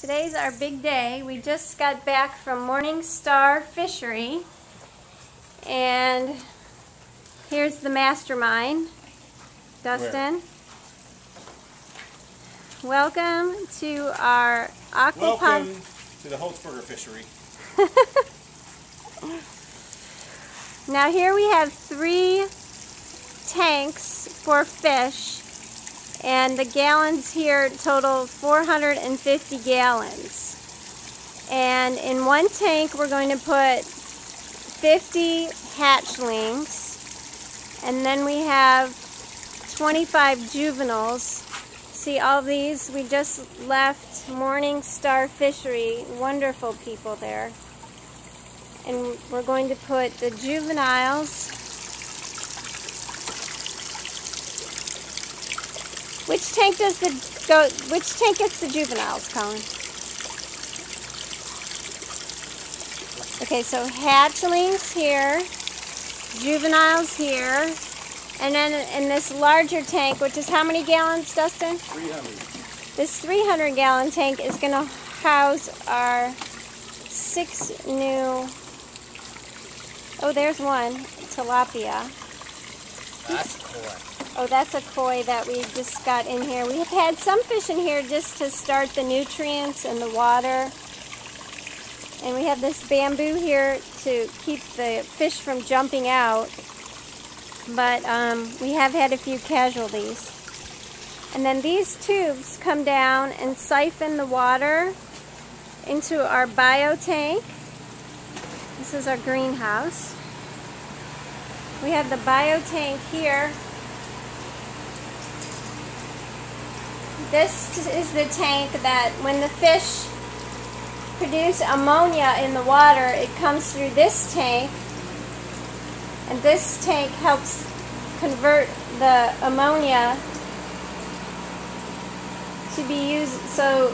Today's our big day. We just got back from Morning Star Fishery, and here's the mastermind, Dustin. Welcome to our aquaponics. Welcome to the Holtzberger Fishery. Now here we have 3 tanks for fish, and the gallons here total 450 gallons. And in one tank we're going to put 50 hatchlings, and then we have 25 juveniles. See all these? We just left Morning Star Fishery. Wonderful people there. And we're going to put the juveniles. Which tank does which tank gets the juveniles, Colin? Okay, so hatchlings here, juveniles here, and then in this larger tank, which is how many gallons, Dustin? 300. This 300-gallon tank is going to house our 6 new... Oh, there's one, tilapia. That's koi. Oh, that's a koi that we just got in here. We have had some fish in here just to start the nutrients in the water. And we have this bamboo here to keep the fish from jumping out. But we have had a few casualties. And then these tubes come down and siphon the water into our bio tank. This is our greenhouse. We have the bio tank here. This is the tank that when the fish produce ammonia in the water, it comes through this tank, and this tank helps convert the ammonia to be used, so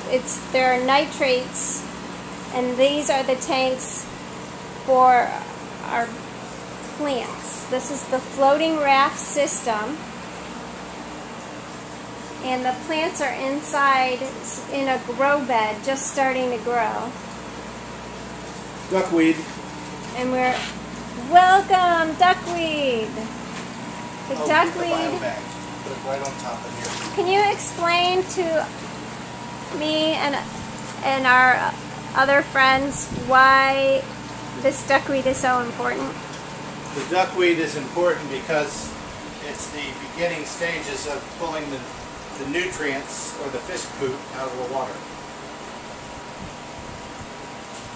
there are nitrates, and these are the tanks for our plants. This is the floating raft system. And the plants are inside in a grow bed, just starting to grow. Duckweed. And we're, welcome, duckweed. The duckweed. Put it right on top of here. Can you explain to me and our other friends why this duckweed is so important? The duckweed is important because it's the beginning stages of pulling the nutrients or the fish poop out of the water.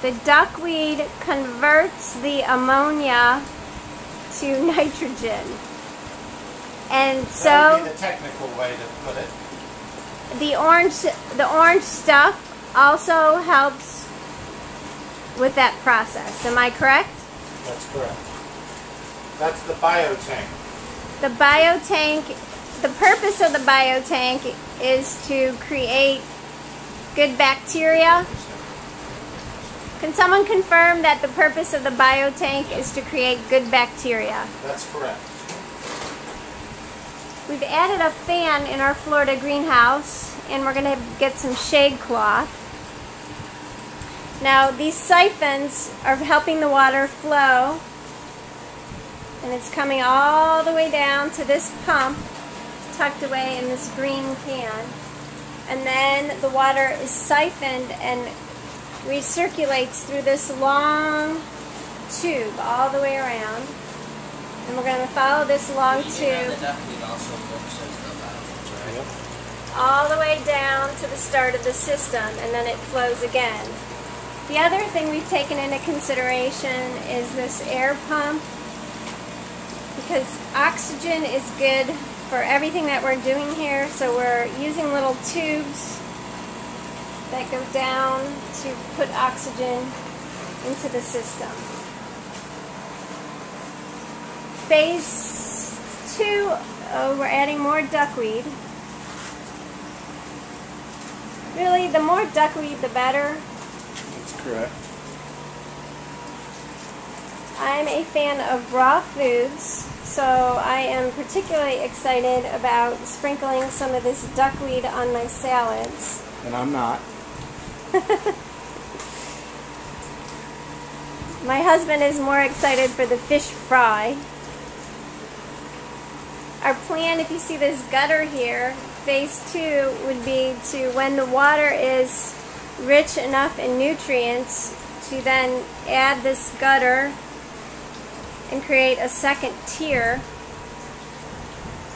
The duckweed converts the ammonia to nitrogen. And so that would be the technical way to put it. The orange stuff also helps with that process. Am I correct? That's correct. That's the biotank. The biotank, the purpose of the biotank is to create good bacteria. Can someone confirm that the purpose of the biotank is to create good bacteria? That's correct. We've added a fan in our Florida greenhouse, and we're going to get some shade cloth. Now these siphons are helping the water flow, and it's coming all the way down to this pump tucked away in this green can, and then the water is siphoned and recirculates through this long tube all the way around, and we're going to follow this long tube all the way down to the start of the system, and then it flows again. The other thing we've taken into consideration is this air pump, because oxygen is good for everything that we're doing here, so we're using little tubes that go down to put oxygen into the system. Phase 2, we're adding more duckweed. Really, the more duckweed, the better. That's correct. I'm a fan of raw foods, so I am particularly excited about sprinkling some of this duckweed on my salads. And I'm not. My husband is more excited for the fish fry. Our plan, if you see this gutter here, phase 2 would be to, when the water is rich enough in nutrients, to then add this gutter and create a second tier.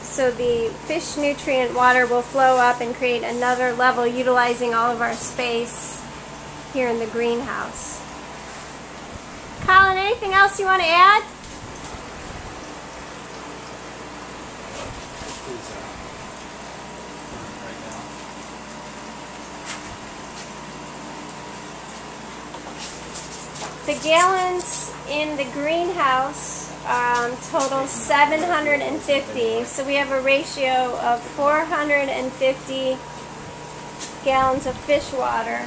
So the fish nutrient water will flow up and create another level, utilizing all of our space here in the greenhouse. Colin, anything else you want to add? The gallons in the greenhouse total 750, so we have a ratio of 450 gallons of fish water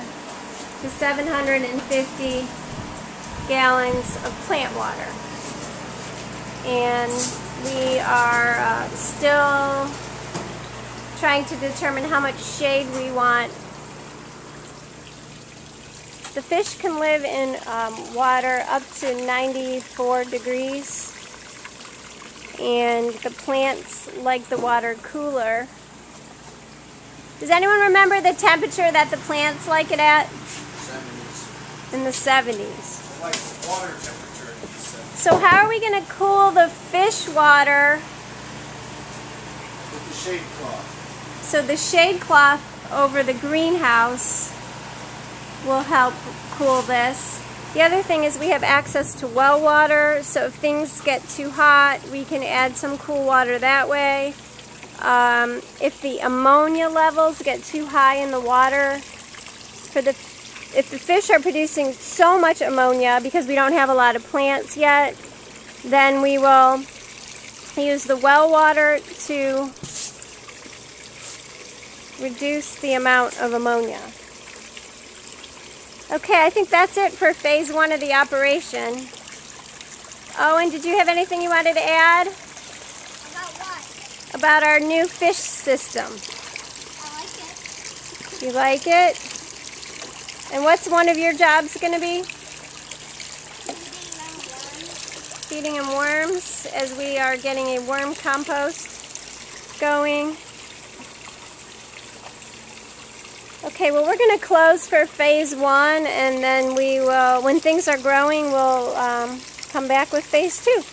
to 750 gallons of plant water. And we are still trying to determine how much shade we want. The fish can live in water up to 94 degrees, and the plants like the water cooler. Does anyone remember the temperature that the plants like it at? 70s. In the 70s. Like water temperature in the 70s. So how are we going to cool the fish water? With the shade cloth. So the shade cloth over the greenhouse will help cool this. The other thing is we have access to well water, so if things get too hot, we can add some cool water that way. If the ammonia levels get too high in the water, if the fish are producing so much ammonia because we don't have a lot of plants yet, then we will use the well water to reduce the amount of ammonia. Okay, I think that's it for phase 1 of the operation. Owen, did you have anything you wanted to add? About what? About our new fish system. I like it. You like it? And what's one of your jobs going to be? Feeding them worms, as we are getting a worm compost going. Okay, well, we're going to close for phase 1, and then we will, when things are growing, we'll come back with phase 2.